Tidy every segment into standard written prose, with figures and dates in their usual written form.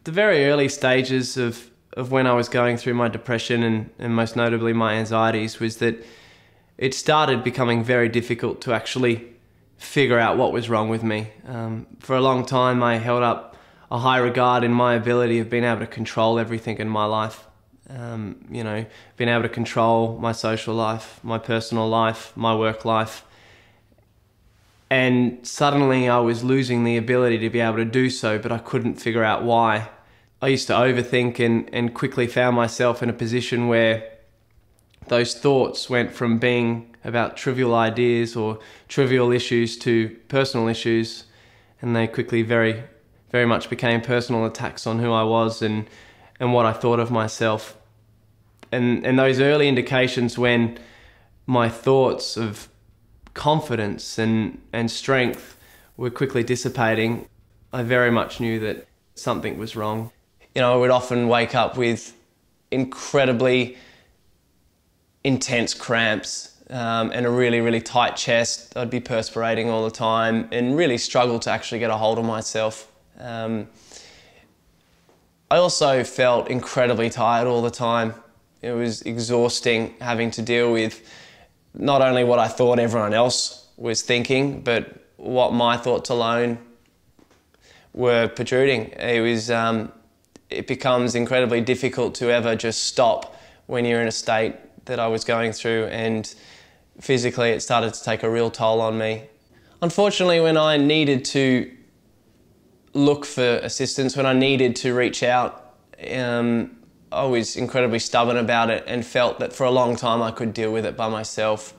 The very early stages of when I was going through my depression and most notably my anxieties was that it started becoming very difficult to actually figure out what was wrong with me. For a long time I held up a high regard in my ability of being able to control everything in my life. Being able to control my social life, my personal life, my work life. And suddenly I was losing the ability to be able to do so, but I couldn't figure out why. I used to overthink and quickly found myself in a position where those thoughts went from being about trivial ideas or trivial issues to personal issues, and they quickly very much became personal attacks on who I was and what I thought of myself. And those early indications when my thoughts of confidence and strength were quickly dissipating, I very much knew that something was wrong. I would often wake up with incredibly intense cramps and a really tight chest. I'd be perspirating all the time and really struggle to actually get a hold of myself. I also felt incredibly tired all the time. It was exhausting having to deal with not only what I thought everyone else was thinking, but what my thoughts alone were protruding. It becomes incredibly difficult to ever just stop when you're in a state that I was going through, and physically it started to take a real toll on me. Unfortunately, when I needed to look for assistance, when I needed to reach out, I was incredibly stubborn about it and felt that for a long time I could deal with it by myself.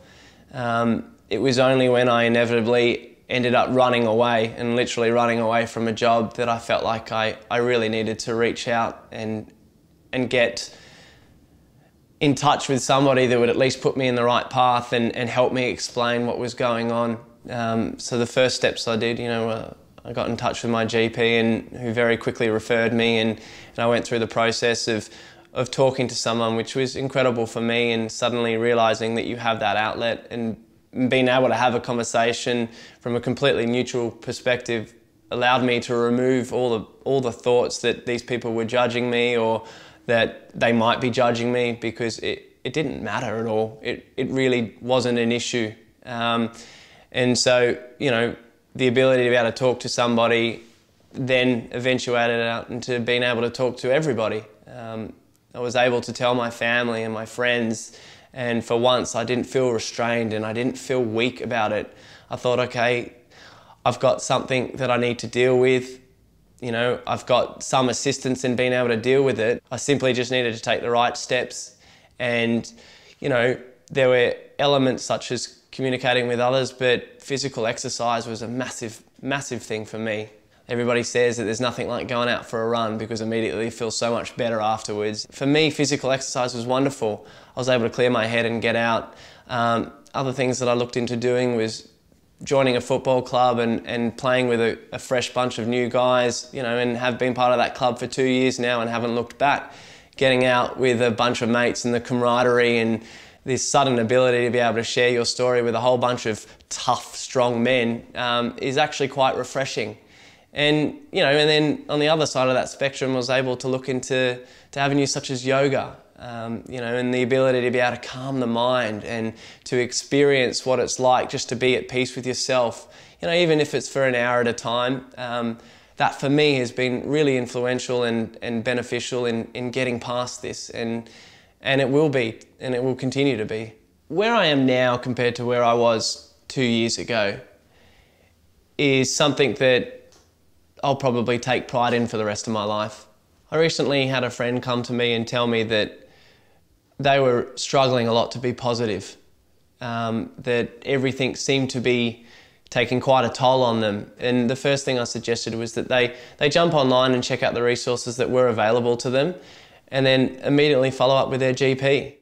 It was only when I inevitably ended up running away and literally running away from a job that I felt like I really needed to reach out and get in touch with somebody that would at least put me in the right path and help me explain what was going on. So the first steps I did, I got in touch with my GP and who very quickly referred me, and I went through the process of talking to someone, which was incredible for me, and suddenly realising that you have that outlet and being able to have a conversation from a completely neutral perspective allowed me to remove all the thoughts that these people were judging me or that they might be judging me, because it didn't matter at all. It really wasn't an issue. And so, the ability to be able to talk to somebody then eventuated out into being able to talk to everybody. I was able to tell my family and my friends, and for once I didn't feel restrained and I didn't feel weak about it. I thought, okay, I've got something that I need to deal with. I've got some assistance in being able to deal with it. I simply just needed to take the right steps. And, there were elements such as communicating with others, but physical exercise was a massive thing for me. Everybody says that there's nothing like going out for a run because immediately you feel so much better afterwards. For me, physical exercise was wonderful. I was able to clear my head and get out. Other things that I looked into doing was joining a football club and playing with a fresh bunch of new guys, and have been part of that club for 2 years now and haven't looked back. Getting out with a bunch of mates and the camaraderie and this sudden ability to be able to share your story with a whole bunch of tough, strong men is actually quite refreshing. And, and then on the other side of that spectrum, I was able to look into avenues such as yoga, and the ability to be able to calm the mind and to experience what it's like just to be at peace with yourself, even if it's for an hour at a time. That for me has been really influential and beneficial in getting past this, and it will be, and it will continue to be. Where I am now compared to where I was 2 years ago is something that I'll probably take pride in for the rest of my life. I recently had a friend come to me and tell me that they were struggling a lot to be positive, that everything seemed to be taking quite a toll on them. And the first thing I suggested was that they jump online and check out the resources that were available to them, and then immediately follow up with their GP.